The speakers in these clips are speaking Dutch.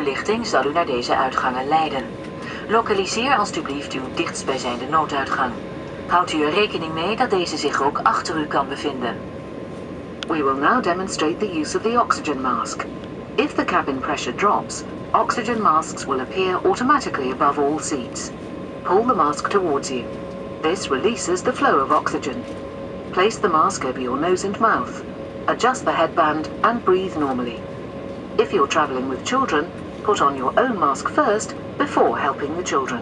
Verlichting zal u naar deze uitgangen leiden. Lokaliseer alstublieft uw dichtstbijzijnde nooduitgang. Houdt u er rekening mee dat deze zich ook achter u kan bevinden. We will now demonstrate the use of the oxygen mask. If the cabin pressure drops, oxygen masks will appear automatically above all seats. Pull the mask towards you. This releases the flow of oxygen. Place the mask over your nose and mouth. Adjust the headband and breathe normally. If you're traveling with children, put on your own mask first before helping the children.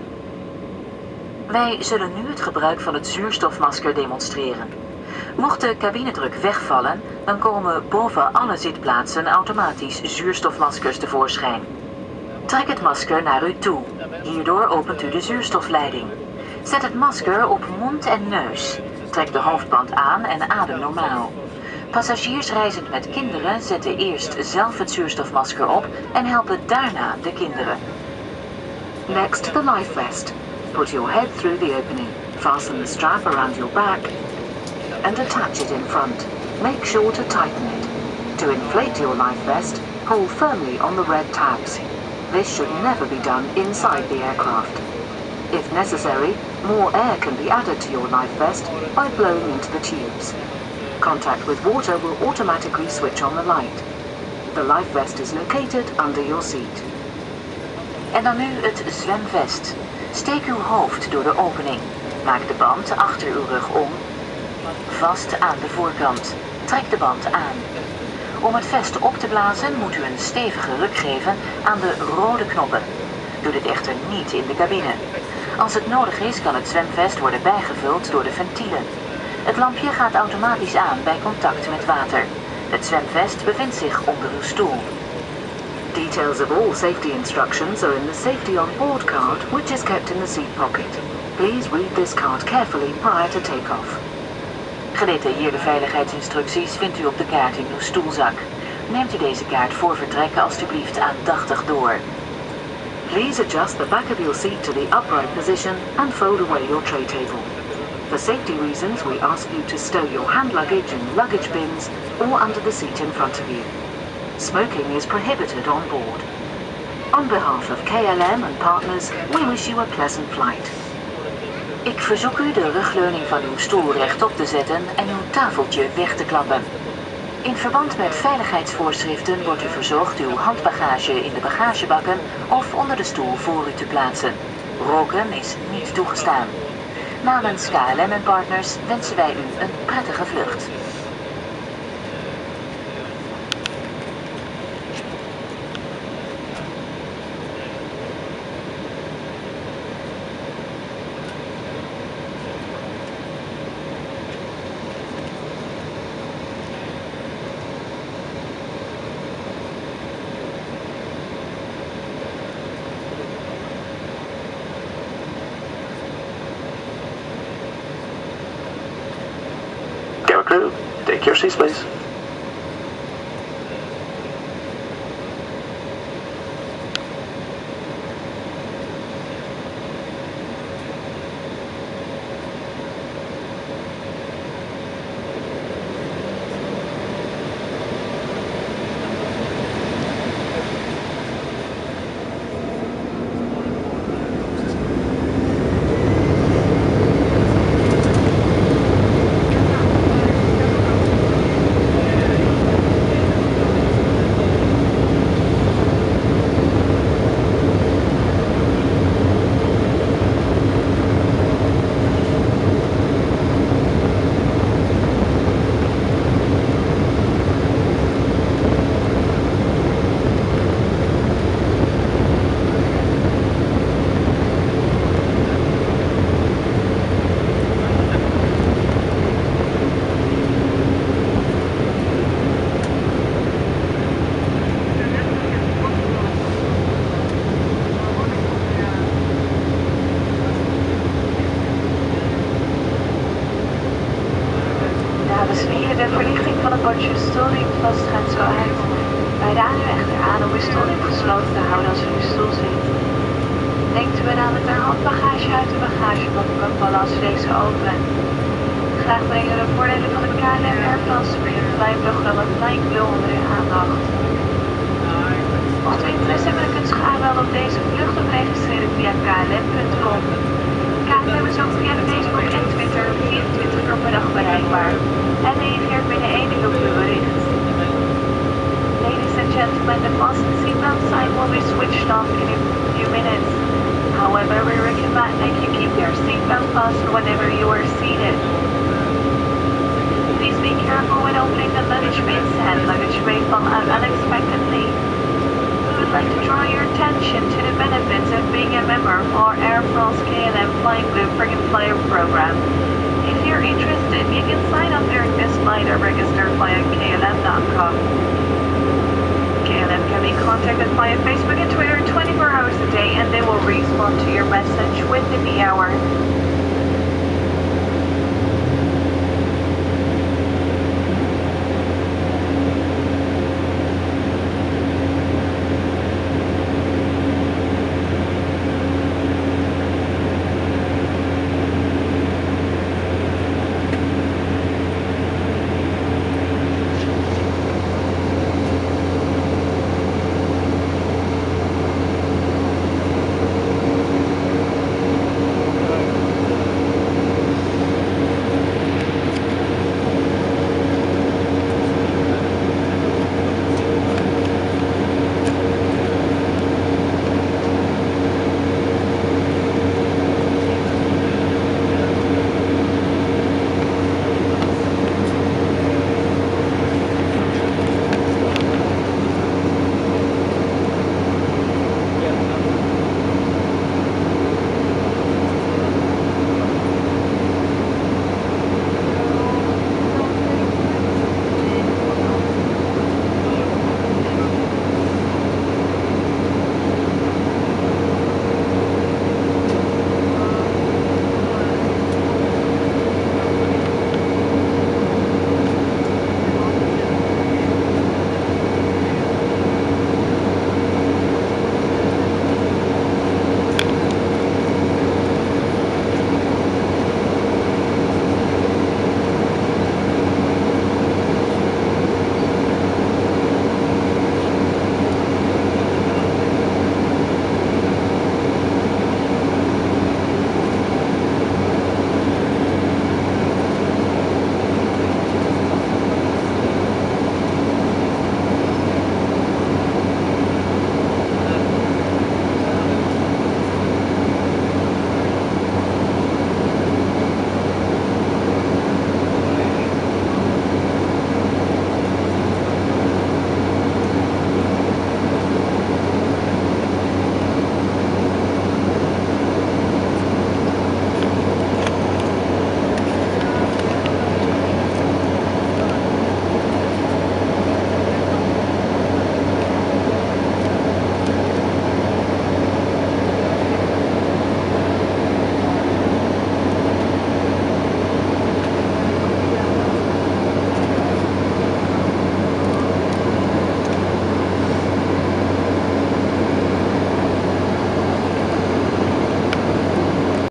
Wij zullen nu het gebruik van het zuurstofmasker demonstreren. Mocht de cabinedruk wegvallen, dan komen boven alle zitplaatsen automatisch zuurstofmaskers tevoorschijn. Trek het masker naar u toe. Hierdoor opent u de zuurstofleiding. Zet het masker op mond en neus. Trek de hoofdband aan en adem normaal. Passagiers reizend met kinderen zetten eerst zelf het zuurstofmasker op en helpen daarna de kinderen. Next to the life vest. Put your head through the opening. Fasten the strap around your back and attach it in front. Make sure to tighten it. To inflate your life vest, pull firmly on the red tabs. This should never be done inside the aircraft. If necessary, more air can be added to your life vest by blowing into the tubes. Contact with water will automatically switch on the light. The life vest is located under your seat. En dan nu het zwemvest. Steek uw hoofd door de opening. Maak de band achter uw rug om. Vast aan de voorkant. Trek de band aan. Om het vest op te blazen moet u een stevige ruk geven aan de rode knoppen. Doe dit echter niet in de cabine. Als het nodig is kan het zwemvest worden bijgevuld door de ventielen. Het lampje gaat automatisch aan bij contact met water. Het zwemvest bevindt zich onder uw stoel. Details of all safety instructions are in the safety on board card, which is kept in the seat pocket. Please read this card carefully prior to takeoff. Gedetailleerde veiligheidsinstructies vindt u op de kaart in uw stoelzak. Neemt u deze kaart voor vertrekken alstublieft aandachtig door. Please adjust the back of your seat to the upright position and fold away your tray table. For safety reasons, we ask you to stow your hand luggage in luggage bins or under the seat in front of you. Smoking is prohibited on board. On behalf of KLM and partners, we wish you a pleasant flight. Ik verzoek u de rugleuning van uw stoel rechtop te zetten en uw tafeltje weg te klappen. In verband met veiligheidsvoorschriften wordt u verzocht uw handbagage in de bagagebakken of onder de stoel voor u te plaatsen. Roken is niet toegestaan. Namens KLM en partners wensen wij u een prettige vlucht. Crew, take your seats, please. De verlichting van het bordje stoelriemenvast gaat zo uit. Wij raden u echter aan om uw stoelriem gesloten te houden als u in uw stoel zit. Denkt u eraan dat er handbagage uit de bagagebak kan vallen als deze open. Graag brengen we de voordelen van het KLM Airplans Premium Flyprogramma Flying Blue onder uw aandacht. Ons Mocht u interesse hebben, kunt u graag wel op deze vlucht of registreren via KLM.com. KLM is ook via Facebook en Twitter 24 uur per dag bereikbaar en reageert binnen 1 uur op uw bericht. Ladies and gentlemen, the fasten seatbelt sign will be switched off in a few minutes. However, we recommend that you keep your seatbelt fastened whenever you are seated. Please be careful when opening the luggage bins, and luggage may fall out unexpectedly. We would like to draw your attention to the benefits of being a member of our Air France KLM Flying Blue Frequent Flyer program. If you're interested, you can sign up during this flight or register via KLM.com. KLM can be contacted via Facebook and Twitter 24 hours a day, and they will respond to your message within the hour.